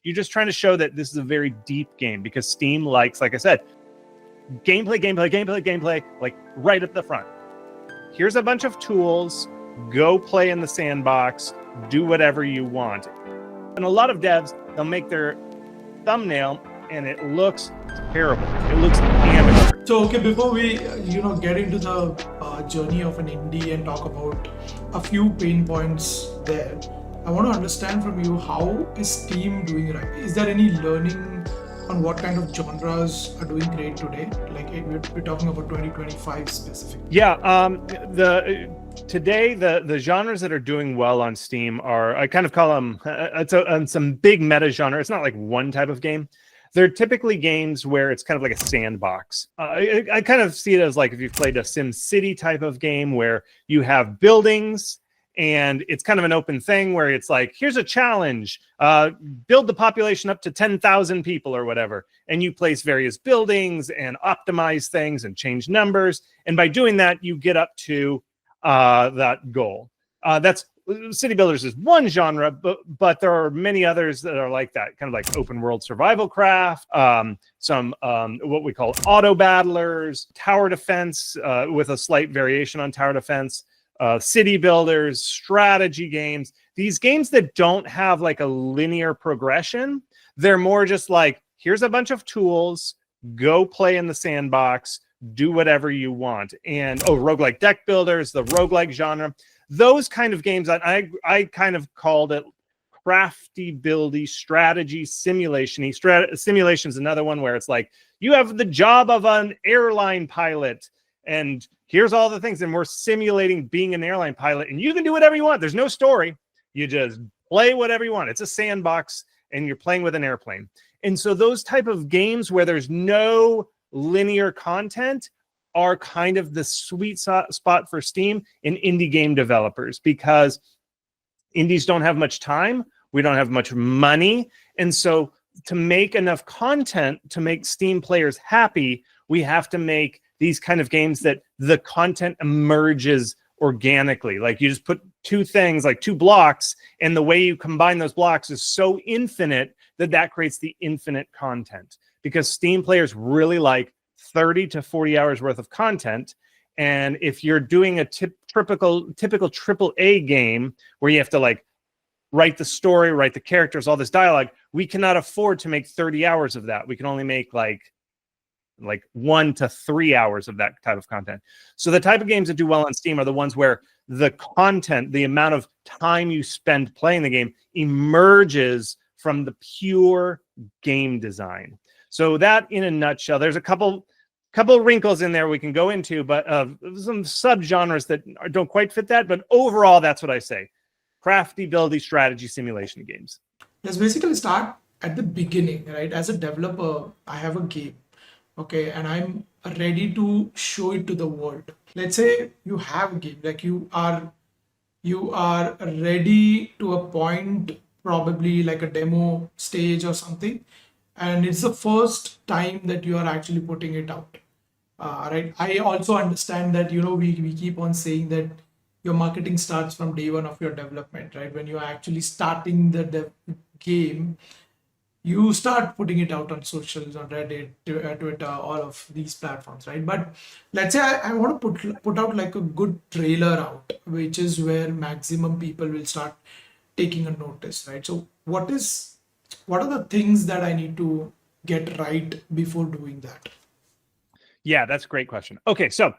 You're just trying to show that this is a very deep game, because Steam likes, like I said, gameplay, like right at the front. Here's a bunch of tools, go play in the sandbox, do whatever you want. And a lot of devs, they'll make their thumbnail and it looks terrible. It looks amateur. So, okay, before we, get into the journey of an indie and talk about a few pain points there, I want to understand from you, how is Steam doing right? Is there any learning on what kind of genres are doing great today? Like we're talking about 2025 specific. Yeah, today the genres that are doing well on Steam are, I kind of call them, some big meta genre. It's not like one type of game. They're typically games where it's kind of like a sandbox. I kind of see it as like if you've played a Sim City type of game where you have buildings and it's kind of an open thing where it's like, here's a challenge, build the population up to 10,000 people or whatever. And you place various buildings and optimize things and change numbers. And by doing that, you get up to that goal. City builders is one genre, but there are many others that are like that, kind of like open world survival craft, some what we call auto battlers, tower defense with a slight variation on tower defense, city builders, strategy games. These games that don't have like a linear progression, they're more just like, here's a bunch of tools, go play in the sandbox, do whatever you want. And roguelike deck builders, the roguelike genre. Those kind of games, I kind of called it crafty, buildy, strategy, simulation-y. Simulation is another one where it's like, you have the job of an airline pilot, and here's all the things, and we're simulating being an airline pilot, and you can do whatever you want. There's no story. You just play whatever you want. It's a sandbox, and you're playing with an airplane. And so those type of games where there's no linear content are kind of the sweet spot for Steam and indie game developers, because indies don't have much time. We don't have much money. And so to make enough content to make Steam players happy, we have to make these kind of games that the content emerges organically. Like you just put two things, like two blocks, and the way you combine those blocks is so infinite that creates the infinite content, because Steam players really like 30 to 40 hours worth of content. And if you're doing a typical AAA game where you have to like write the story, write the characters, all this dialogue, we cannot afford to make 30 hours of that. We can only make like 1 to 3 hours of that type of content. So the type of games that do well on Steam are the ones where the content, the amount of time you spend playing the game, emerges from the pure game design. So that, in a nutshell, there's a couple wrinkles in there we can go into, but some subgenres that don't quite fit that. But overall, that's what I say: crafty, buildy, strategy, simulation games. Let's basically start at the beginning, right? As a developer, I have a game, okay, and I'm ready to show it to the world. Let's say you have a game, like you are ready to a point, probably like a demo stage or something, and it's the first time that you are actually putting it out. Right. I also understand that, we keep on saying that your marketing starts from day one of your development, right? When you're actually starting the game, you start putting it out on socials, on Reddit, Twitter, all of these platforms, right? But let's say I want to put out like a good trailer out, which is where maximum people will start taking a notice, right? So what are the things that I need to get right before doing that? Yeah, that's a great question. Okay, so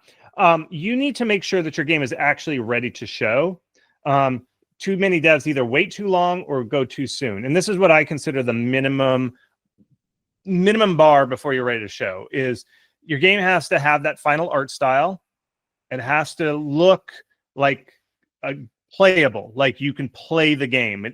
you need to make sure that your game is actually ready to show. Too many devs either wait too long or go too soon. And this is what I consider the minimum bar before you're ready to show, is your game has to have that final art style. It has to look like playable, like you can play the game.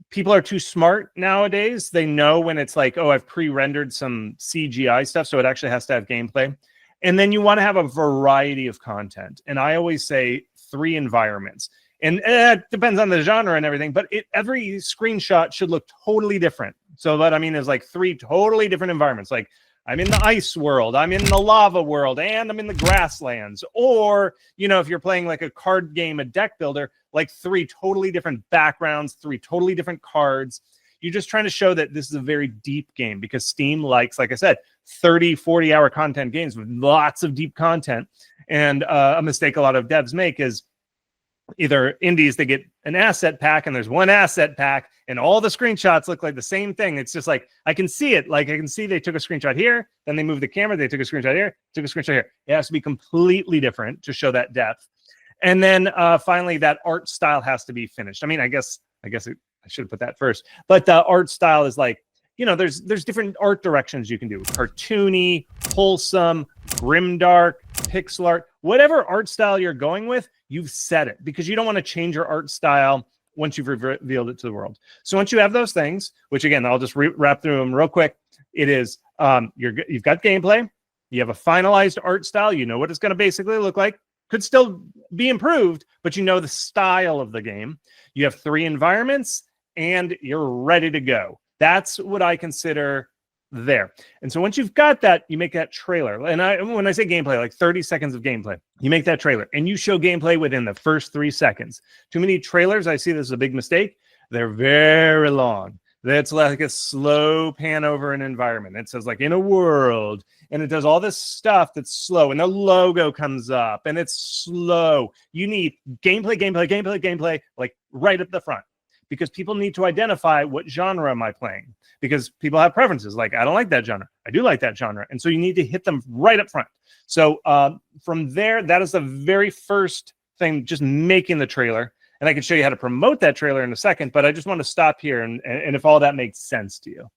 People are too smart nowadays. They know when it's like, oh, I've pre-rendered some CGI stuff, so it actually has to have gameplay. And then you want to have a variety of content. And I always say 3 environments. And it depends on the genre and everything, but every screenshot should look totally different. So what I mean is like 3 totally different environments. Like, I'm in the ice world, I'm in the lava world, and I'm in the grasslands. Or, if you're playing like a card game, a deck builder, like 3 totally different backgrounds, 3 totally different cards. You're just trying to show that this is a very deep game, because Steam likes, like I said, 30, 40-hour content games with lots of deep content. And a mistake a lot of devs make is either indies, they get an asset pack and there's one asset pack and all the screenshots look like the same thing. It's just like, I can see it. Like I can see they took a screenshot here, then they moved the camera, they took a screenshot here, took a screenshot here. It has to be completely different to show that depth. And then finally, that art style has to be finished. I mean, I guess I should have put that first, but the art style is like, you know, there's different art directions you can do. Cartoony, wholesome, grimdark, pixel art, whatever art style you're going with, you've set it, because you don't want to change your art style once you've revealed it to the world. So once you have those things, which again, I'll just wrap through them real quick. It is, you've got gameplay, you have a finalized art style, you know what it's going to basically look like. Could still be improved, but you know the style of the game. You have 3 environments and you're ready to go. That's what I consider there. And so once you've got that, you make that trailer. And when I say gameplay, like 30 seconds of gameplay, you make that trailer and you show gameplay within the first 3 seconds. Too many trailers, I see this as a big mistake. They're very long. That's like a slow pan over an environment. It says like in a world, and it does all this stuff that's slow, and the logo comes up and it's slow. You need gameplay, like right at the front, because people need to identify what genre am I playing, because people have preferences. Like, I don't like that genre, I do like that genre. And so you need to hit them right up front. So from there, that is the very first thing, just making the trailer. And I can show you how to promote that trailer in a second, but I just want to stop here and if all that makes sense to you.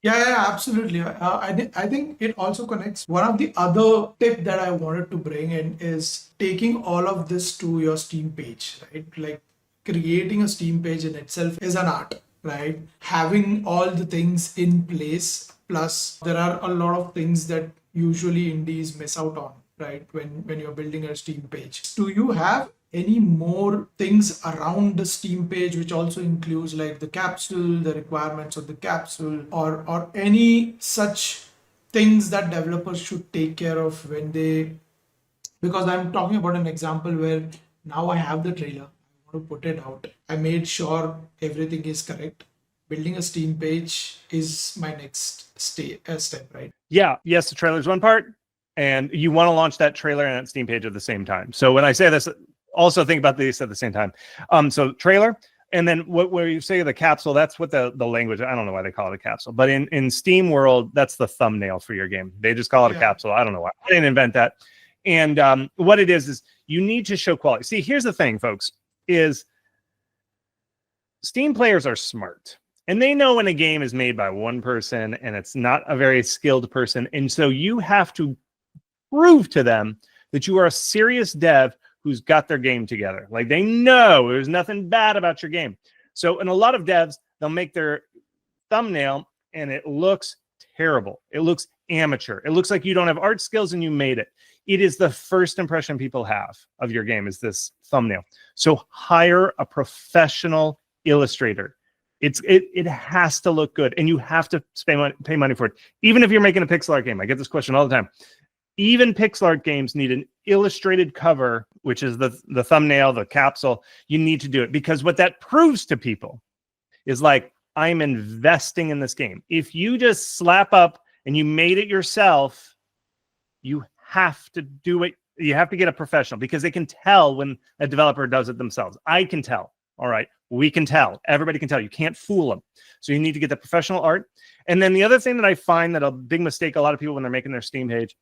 Yeah, absolutely. I think it also connects. One of the other tip that I wanted to bring in is taking all of this to your Steam page, right? Like creating a Steam page in itself is an art, right? Having all the things in place, plus there are a lot of things that usually indies miss out on, right? When you're building a Steam page. Do you have any more things around the Steam page, which also includes like the capsule, the requirements of the capsule, or any such things that developers should take care of when they, because I'm talking about an example where now I have the trailer, I want to put it out. I made sure everything is correct. Building a Steam page is my next step, right? Yeah, yes, the trailer is one part, and you want to launch that trailer and that Steam page at the same time. So when I say this, also think about these at the same time. So trailer, and then where you say the capsule, that's what the language, I don't know why they call it a capsule, but in Steam world, that's the thumbnail for your game. They just call it a capsule. I don't know why. I didn't invent that. And what it is you need to show quality. See, here's the thing, folks, is Steam players are smart. And they know when a game is made by one person and it's not a very skilled person. And so you have to prove to them that you are a serious dev who's got their game together. Like, they know there's nothing bad about your game. So in a lot of devs, they'll make their thumbnail and it looks terrible. It looks amateur. It looks like you don't have art skills and you made it. It is the first impression people have of your game, is this thumbnail. So hire a professional illustrator. It has to look good, and you have to pay money for it. Even if you're making a pixel art game, I get this question all the time. Even pixel art games need an illustrated cover, which is the thumbnail, the capsule. You need to do it, because what that proves to people is like, I'm investing in this game. If you just slap up and you made it yourself, you have to do it. You have to get a professional, because they can tell when a developer does it themselves. I can tell. All right. We can tell. Everybody can tell. You can't fool them. So you need to get the professional art. And then the other thing that I find that a big mistake a lot of people when they're making their Steam page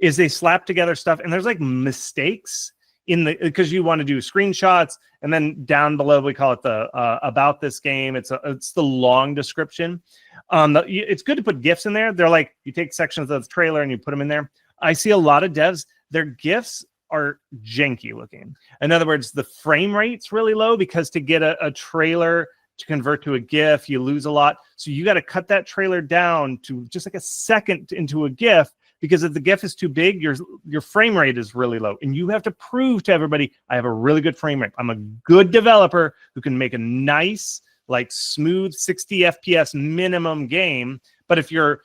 is they slap together stuff, and there's like mistakes in the, because you want to do screenshots, and then down below we call it the about this game. It's the long description. It's good to put GIFs in there. They're like, you take sections of the trailer and you put them in there. I see a lot of devs, their GIFs are janky looking. In other words, the frame rate's really low, because to get a trailer to convert to a GIF, you lose a lot. So you got to cut that trailer down to just like a second into a GIF, because if the GIF is too big, your frame rate is really low. And you have to prove to everybody, I have a really good frame rate. I'm a good developer who can make a nice, like smooth 60 FPS minimum game. But if your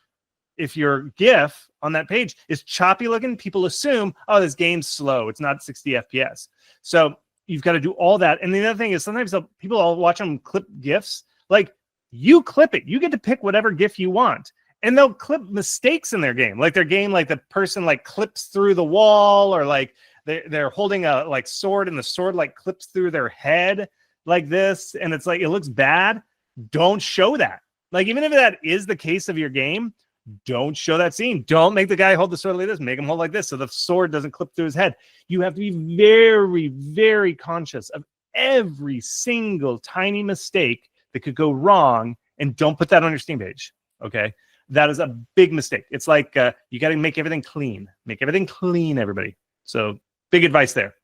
GIF on that page is choppy looking, people assume, oh, this game's slow. It's not 60 FPS. So you've got to do all that. And the other thing is, sometimes people all watch them clip GIFs. Like, you clip it. You get to pick whatever GIF you want. And they'll clip mistakes in their game. Like their game, like the person like clips through the wall, or like they're holding a like sword and the sword like clips through their head like this. And it's like, it looks bad. Don't show that. Like, even if that is the case of your game, don't show that scene. Don't make the guy hold the sword like this. Make him hold like this so the sword doesn't clip through his head. You have to be very, very conscious of every single tiny mistake that could go wrong, and don't put that on your Steam page. Okay, that is a big mistake. It's like you got to make everything clean. Make everything clean, everybody. So big advice there.